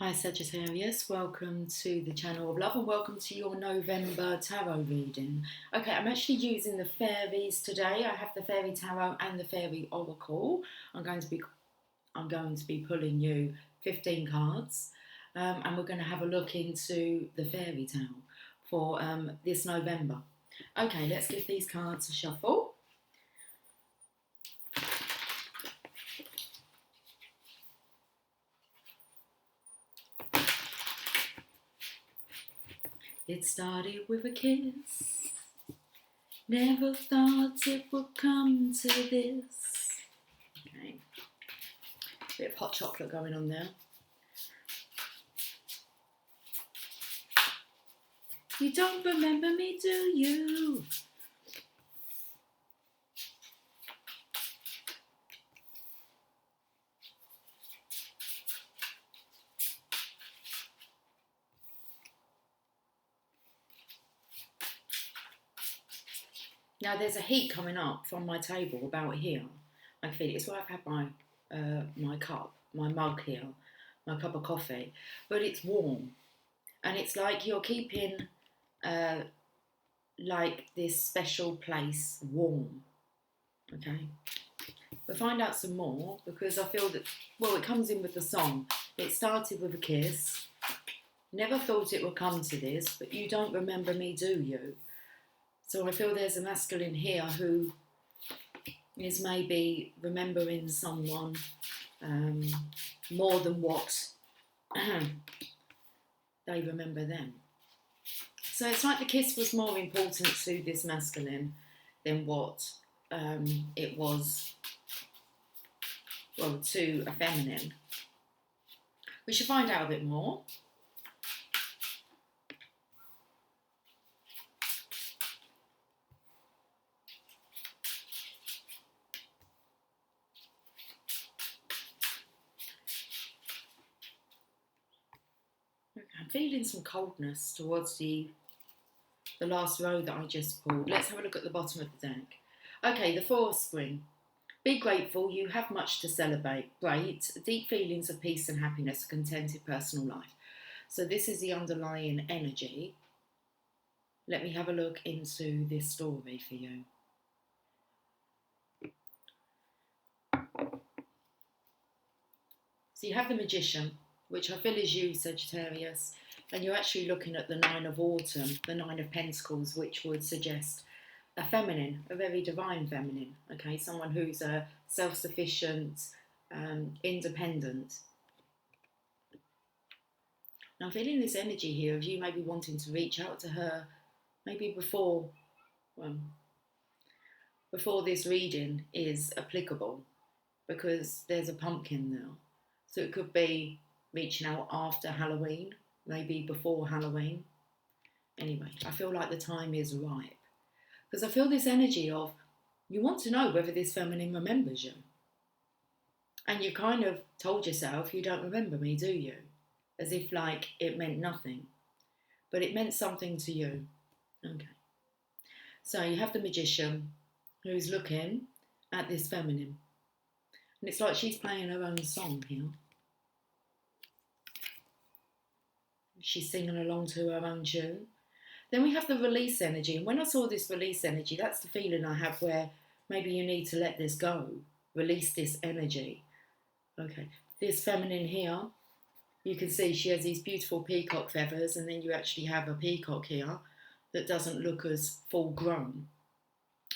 Hi Sagittarius, welcome to the channel of love and welcome to your November tarot reading. Okay, I'm actually using the fairies today. I have the fairy tarot and the fairy oracle. I'm going to be pulling you 15 cards, and we're going to have a look into the fairy tale for this November. Okay, let's give these cards a shuffle. It started with a kiss. Never thought it would come to this. Okay. Bit of hot chocolate going on there. You don't remember me, do you? Now there's a heat coming up from my table about here. I feel it's where I've had my cup, my mug here, my cup of coffee, but it's warm, and it's like you're keeping like this special place warm. Okay, we'll find out some more because I feel that it comes in with the song. It started with a kiss. Never thought it would come to this, but you don't remember me, do you? So I feel there's a masculine here who is maybe remembering someone more than what they remember them. So it's like the kiss was more important to this masculine than what it was, to a feminine. We should find out a bit more. I'm feeling some coldness towards the last row that I just pulled. Let's have a look at the bottom of the deck. Okay, the Four of Spring. Be grateful, you have much to celebrate. Great, deep feelings of peace and happiness, a contented personal life. So this is the underlying energy. Let me have a look into this story for you. So you have the Magician, which I feel is you, Sagittarius, and you're actually looking at the Nine of Autumn, the Nine of Pentacles, which would suggest a feminine, a very divine feminine, okay, someone who's self-sufficient, independent. Now I'm feeling this energy here of you maybe wanting to reach out to her, maybe before this reading is applicable, because there's a pumpkin now. So it could be reaching out after Halloween, maybe before Halloween. Anyway, I feel like the time is ripe. Because I feel this energy of, you want to know whether this feminine remembers you. And you kind of told yourself, you don't remember me, do you? As if like it meant nothing. But it meant something to you. Okay. So you have the Magician who's looking at this feminine. And it's like she's playing her own song here. She's singing along to her own tune. Then we have the release energy. And when I saw this release energy, that's the feeling I have where maybe you need to let this go. Release this energy. Okay. This feminine here, you can see she has these beautiful peacock feathers, and then you actually have a peacock here that doesn't look as full grown.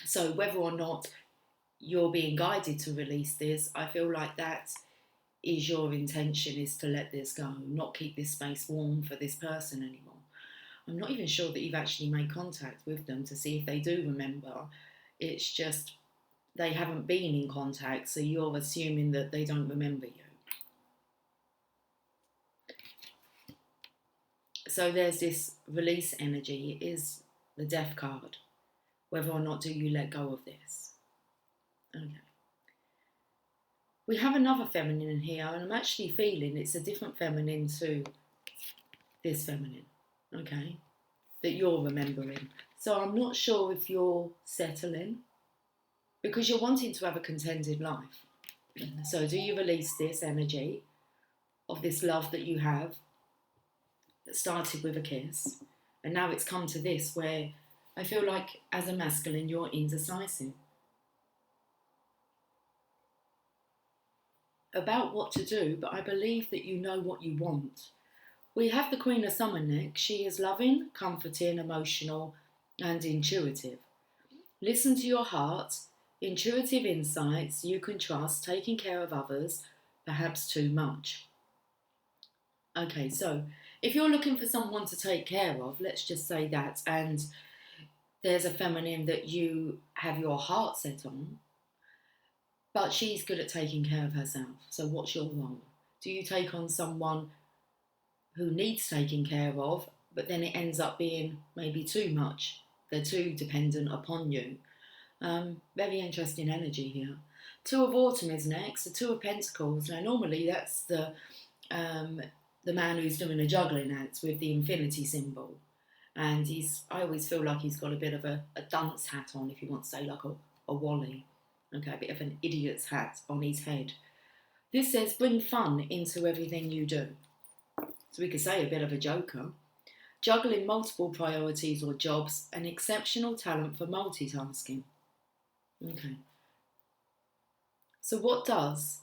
So whether or not you're being guided to release this, I feel like that is your intention, is to let this go, not keep this space warm for this person anymore. I'm not even sure that you've actually made contact with them to see if they do remember. It's just they haven't been in contact, so you're assuming that they don't remember you. So there's this release energy. It is the Death card. Whether or not do you let go of this? Okay. We have another feminine in here, and I'm actually feeling it's a different feminine to this feminine, okay, that you're remembering. So I'm not sure if you're settling, because you're wanting to have a contented life. So do you release this energy, of this love that you have that started with a kiss, and now it's come to this where I feel like as a masculine you're indecisive about what to do, but I believe that you know what you want. We have the Queen of Summer next. She is loving, comforting, emotional, and intuitive. Listen to your heart, intuitive insights you can trust, taking care of others, perhaps too much. Okay, so if you're looking for someone to take care of, let's just say that, and there's a feminine that you have your heart set on, but she's good at taking care of herself. So what's your role? Do you take on someone who needs taking care of, but then it ends up being maybe too much? They're too dependent upon you. Very interesting energy here. Two of Autumn is next. The Two of Pentacles. Now normally that's the man who's doing a juggling act with the infinity symbol. And I always feel like he's got a bit of a dunce hat on, if you want to say, like a Wally. Okay, a bit of an idiot's hat on his head. This says bring fun into everything you do. So we could say a bit of a joker. Juggling multiple priorities or jobs, an exceptional talent for multitasking. Okay. So what does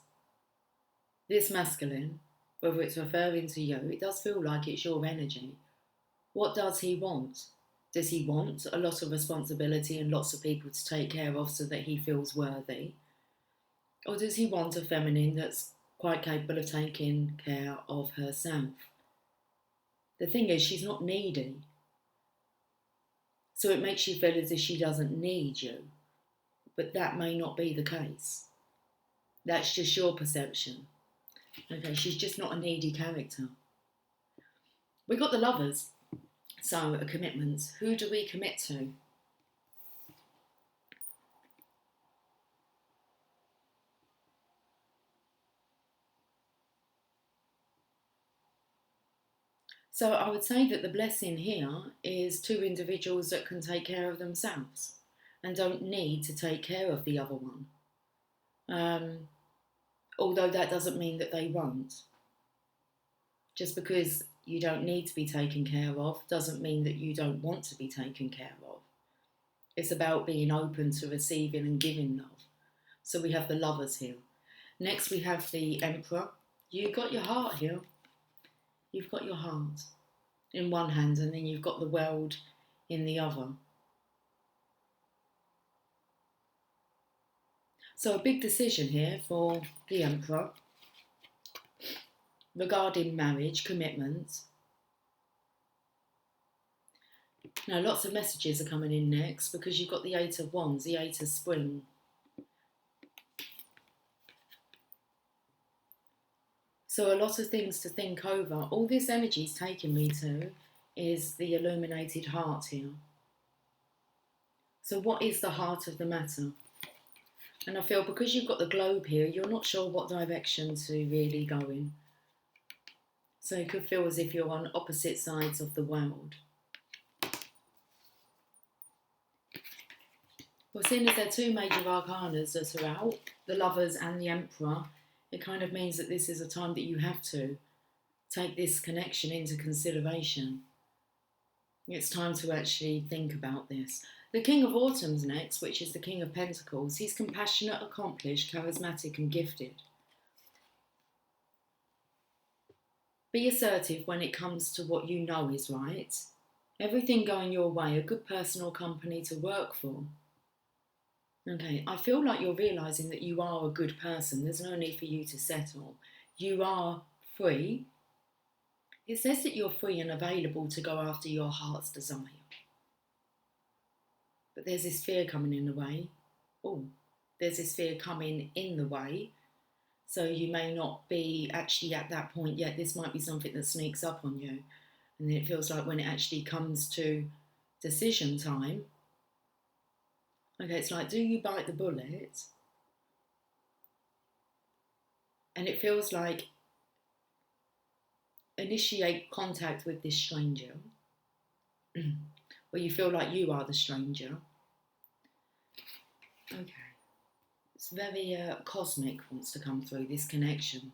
this masculine, whether it's referring to you, it does feel like it's your energy. What does he want? Does he want a lot of responsibility and lots of people to take care of so that he feels worthy? Or does he want a feminine that's quite capable of taking care of herself? The thing is, she's not needy. So it makes you feel as if she doesn't need you. But that may not be the case. That's just your perception. Okay, she's just not a needy character. We got the Lovers. So, a commitment. Who do we commit to? So I would say that the blessing here is two individuals that can take care of themselves and don't need to take care of the other one. Although that doesn't mean that they won't. Just because you don't need to be taken care of doesn't mean that you don't want to be taken care of. It's about being open to receiving and giving love. So we have the Lovers here. Next we have the Emperor. You got your heart here. You've got your heart in one hand and then you've got the world in the other. So a big decision here for the Emperor regarding marriage, commitment. Now lots of messages are coming in next because you've got the Eight of Wands, the Eight of Spring. So a lot of things to think over. All this energy is taking me to is the illuminated heart here. So what is the heart of the matter? And I feel because you've got the globe here, you're not sure what direction to really go in. So it could feel as if you're on opposite sides of the world. Well, seeing as there are two major arcanas that are out, the Lovers and the Emperor, it kind of means that this is a time that you have to take this connection into consideration. It's time to actually think about this. The King of Autumn's next, which is the King of Pentacles. He's compassionate, accomplished, charismatic and gifted. Be assertive when it comes to what you know is right. Everything going your way, a good personal company to work for. Okay, I feel like you're realising that you are a good person. There's no need for you to settle. You are free. It says that you're free and available to go after your heart's desire. But there's this fear coming in the way. Oh, there's this fear coming in the way. So you may not be actually at that point yet. This might be something that sneaks up on you. And then it feels like when it actually comes to decision time, okay, it's like, do you bite the bullet? And it feels like initiate contact with this stranger, where you feel like you are the stranger. Okay. It's very cosmic wants to come through, this connection.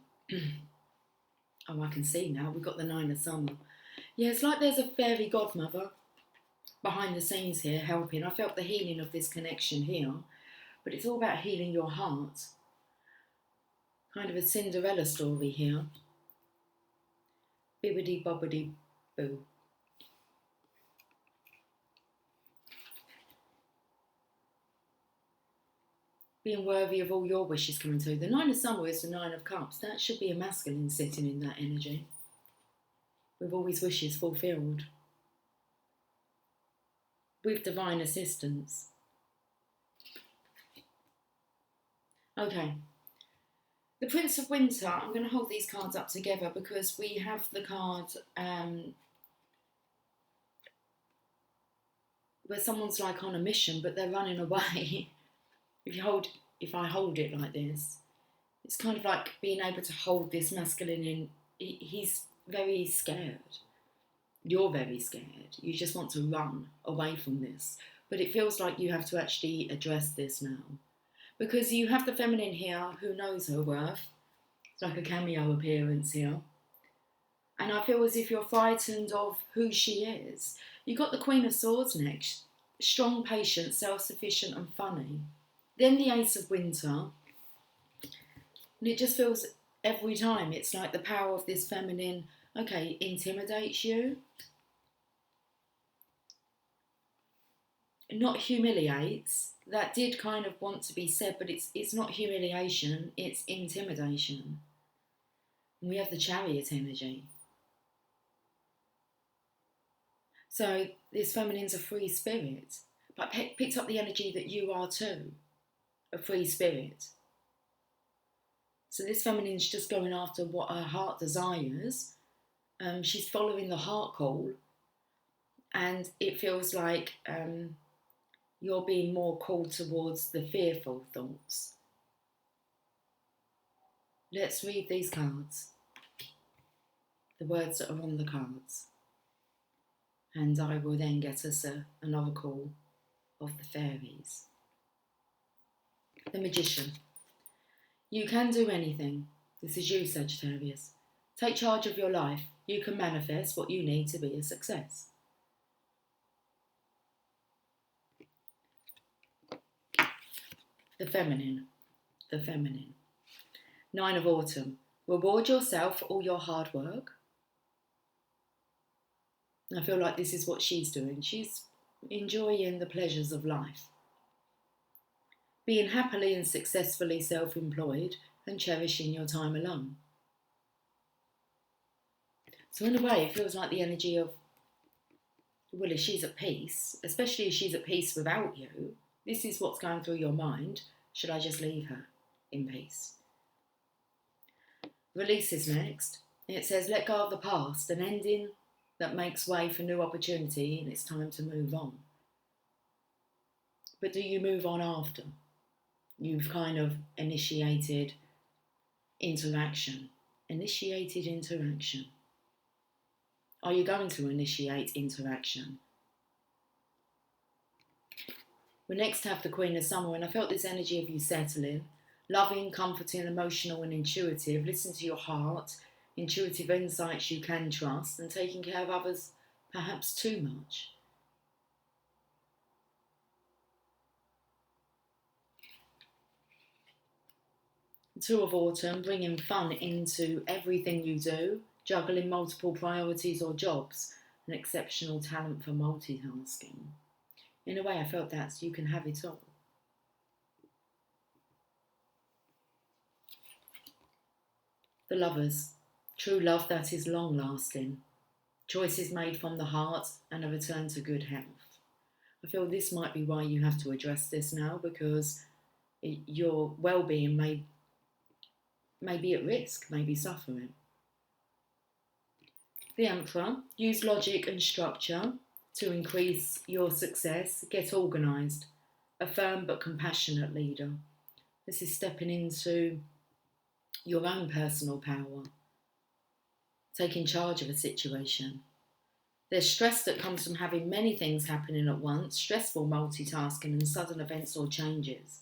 Oh, I can see now. We've got the Nine of Summer. Yeah, it's like there's a fairy godmother behind the scenes here helping. I felt the healing of this connection here, but it's all about healing your heart. Kind of a Cinderella story here. Bibbidi bobbidi boo. Being worthy of all your wishes coming through. The Nine of Summer is the Nine of Cups. That should be a masculine sitting in that energy, with all his wishes fulfilled, with divine assistance. Okay. The Prince of Winter, I'm going to hold these cards up together because we have the card where someone's like on a mission but they're running away. If I hold it like this, it's kind of like being able to hold this masculine in. He's very scared. You're very scared. You just want to run away from this. But it feels like you have to actually address this now. Because you have the feminine here who knows her worth. It's like a cameo appearance here. And I feel as if you're frightened of who she is. You've got the Queen of Swords next. Strong, patient, self-sufficient and funny. Then the Ace of Winter. And it just feels every time it's like the power of this feminine, okay, intimidates you. Not humiliates. That did kind of want to be said, but it's not humiliation, it's intimidation. And we have the Chariot energy. So this feminine's a free spirit, but picked up the energy that you are too, a free spirit. So this feminine's just going after what her heart desires. She's following the heart call, and it feels like you're being more called towards the fearful thoughts. Let's read these cards, the words that are on the cards, and I will then get us an oracle of the fairies. The Magician. You can do anything. This is you, Sagittarius. Take charge of your life. You can manifest what you need to be a success. The Feminine. The Feminine. Nine of Autumn. Reward yourself for all your hard work. I feel like this is what she's doing. She's enjoying the pleasures of life. Being happily and successfully self-employed and cherishing your time alone. So in a way, it feels like the energy of, well, if she's at peace, especially if she's at peace without you, this is what's going through your mind. Should I just leave her in peace? Release is next. It says, let go of the past, an ending that makes way for new opportunity, and it's time to move on. But do you move on after you've kind of initiated interaction? Initiated interaction. Are you going to initiate interaction? We next have the Queen of Summer, and I felt this energy of you settling, loving, comforting, emotional and intuitive. Listen to your heart, intuitive insights you can trust, and taking care of others perhaps too much. Two of Autumn, bringing fun into everything you do, juggling multiple priorities or jobs, an exceptional talent for multitasking. In a way, I felt that you can have it all. The Lovers, true love that is long-lasting, choices made from the heart and a return to good health. I feel this might be why you have to address this now, because your well-being may be at risk, may be suffering. The Emperor, use logic and structure to increase your success, get organised, a firm but compassionate leader. This is stepping into your own personal power, taking charge of a situation. There's stress that comes from having many things happening at once, stressful multitasking and sudden events or changes.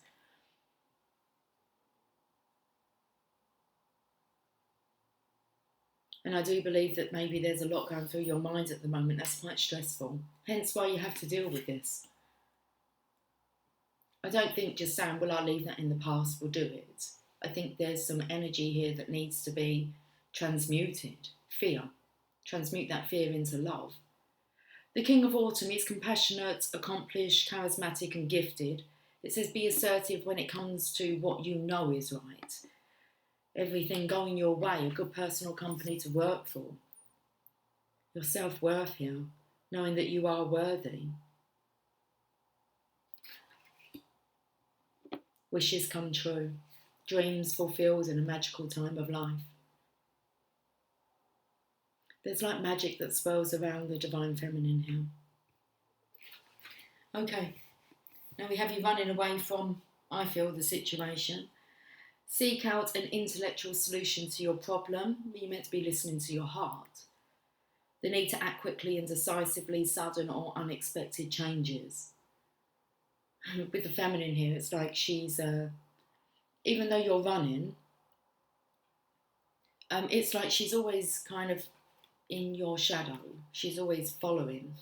And I do believe that maybe there's a lot going through your mind at the moment that's quite stressful. Hence why you have to deal with this. I don't think just saying, well, I'll leave that in the past will do it. I think there's some energy here that needs to be transmuted. Fear. Transmute that fear into love. The King of Autumn is compassionate, accomplished, charismatic and gifted. It says be assertive when it comes to what you know is right. Everything going your way, a good personal company to work for. Your self-worth here, knowing that you are worthy. Wishes come true. Dreams fulfilled in a magical time of life. There's like magic that swirls around the divine feminine here. Okay, now we have you running away from, I feel, the situation. Seek out an intellectual solution to your problem. You're meant to be listening to your heart. The need to act quickly and decisively, sudden or unexpected changes. With the feminine here, it's like she's, even though you're running, it's like she's always kind of in your shadow. She's always following.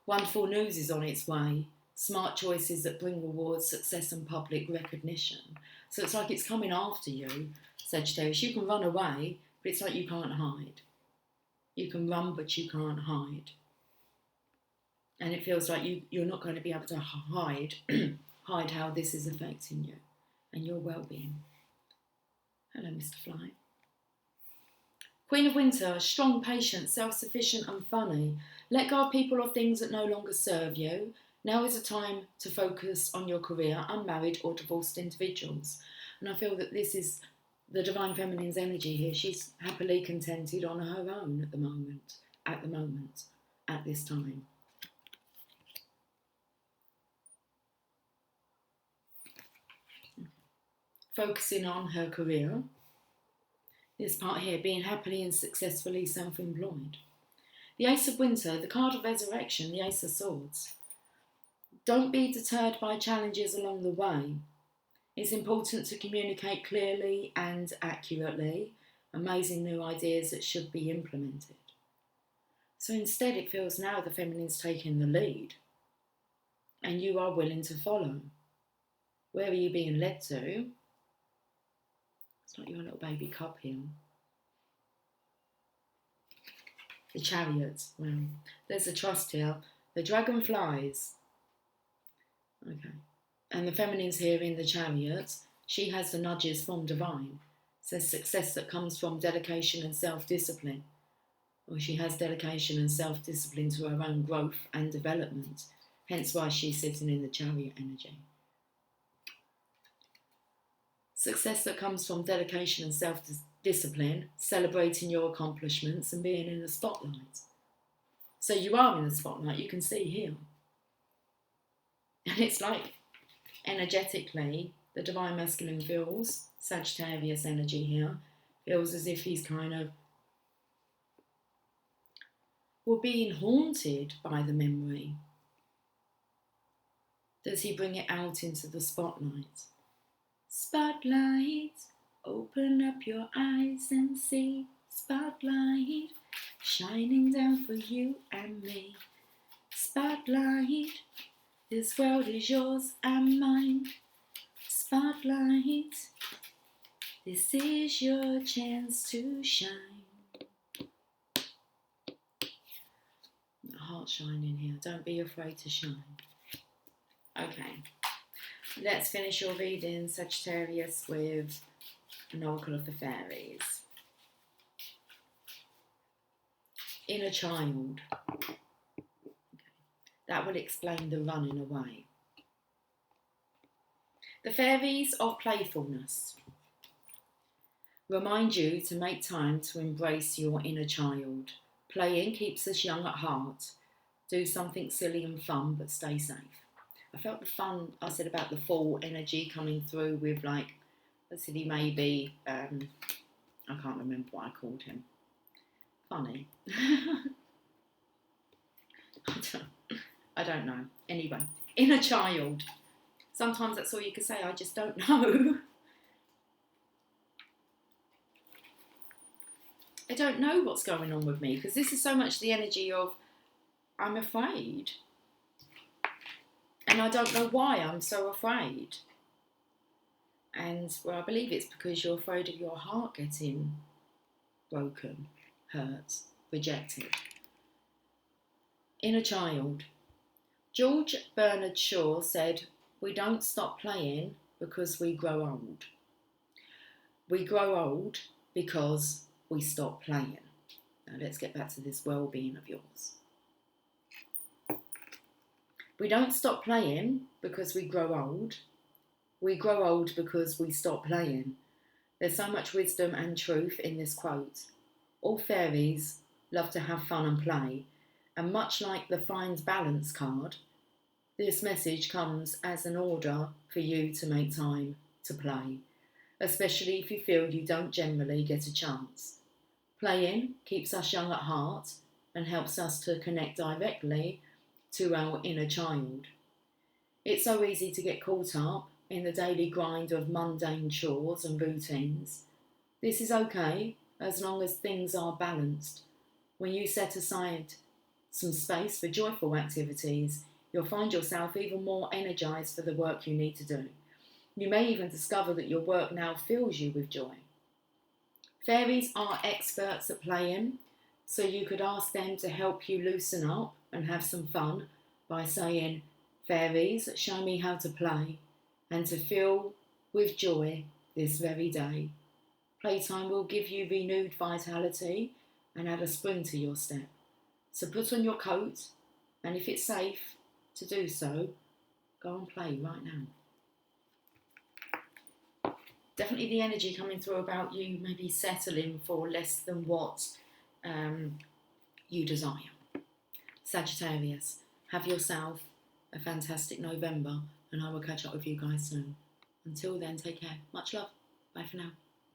Wonderful news is on its way. Smart choices that bring rewards, success and public recognition. So it's like it's coming after you, Sagittarius. You can run away, but it's like you can't hide. You can run, but you can't hide. And it feels like you're not going to be able to hide how this is affecting you and your well-being. Hello, Mr. Fly. Queen of Winter, strong, patient, self-sufficient and funny. Let go of people or things that no longer serve you. Now is a time to focus on your career, unmarried or divorced individuals. And I feel that this is the Divine Feminine's energy here. She's happily contented on her own at this time. Focusing on her career. This part here, being happily and successfully self-employed. The Ace of Winter, the card of resurrection, the Ace of Swords. Don't be deterred by challenges along the way. It's important to communicate clearly and accurately. Amazing new ideas that should be implemented. So instead it feels now the feminine's taking the lead. And you are willing to follow. Where are you being led to? It's like your little baby cub here. The Chariot. Well, there's a trust here. The dragon flies. Okay. And the feminine's here in the Chariot. She has the nudges from divine. It says success that comes from dedication and self-discipline. Or she has dedication and self-discipline to her own growth and development. Hence why she's sitting in the Chariot energy. Success that comes from dedication and self-discipline, celebrating your accomplishments and being in the spotlight. So you are in the spotlight, you can see here. And it's like, energetically, the Divine Masculine feels, Sagittarius energy here, feels as if he's kind of, being haunted by the memory. Does he bring it out into the spotlight? Spotlight, open up your eyes and see. Spotlight, shining down for you and me. Spotlight, this world is yours and mine. Spotlight, this is your chance to shine. Heart shining here, don't be afraid to shine. Okay. Let's finish your reading, Sagittarius, with an Oracle of the Fairies. Inner child. Okay. That will explain the running away. The fairies of playfulness remind you to make time to embrace your inner child. Playing keeps us young at heart. Do something silly and fun, but stay safe. I felt the fun, I said about the fall energy coming through with like, I said he may be, I can't remember what I called him. Funny. I don't know. Anyway, inner child. Sometimes that's all you can say, I just don't know. I don't know what's going on with me, because this is so much the energy of I'm afraid. And I don't know why I'm so afraid. And well, I believe it's because you're afraid of your heart getting broken, hurt, rejected. Inner child. George Bernard Shaw said, "We don't stop playing because we grow old. We grow old because we stop playing." Now let's get back to this well-being of yours. We don't stop playing because we grow old. We grow old because we stop playing. There's so much wisdom and truth in this quote. All fairies love to have fun and play, and much like the Find Balance card, this message comes as an order for you to make time to play, especially if you feel you don't generally get a chance. Playing keeps us young at heart and helps us to connect directly to our inner child. It's so easy to get caught up in the daily grind of mundane chores and routines. This is okay as long as things are balanced. When you set aside some space for joyful activities, you'll find yourself even more energized for the work you need to do. You may even discover that your work now fills you with joy. Fairies are experts at playing, so you could ask them to help you loosen up and have some fun by saying, "Fairies, show me how to play and to feel with joy this very day." Playtime will give you renewed vitality and add a spring to your step. So put on your coat, and if it's safe to do so, go and play right now. Definitely the energy coming through about you maybe settling for less than what you desire. Sagittarius, have yourself a fantastic November, and I will catch up with you guys soon. Until then, take care. Much love. Bye for now.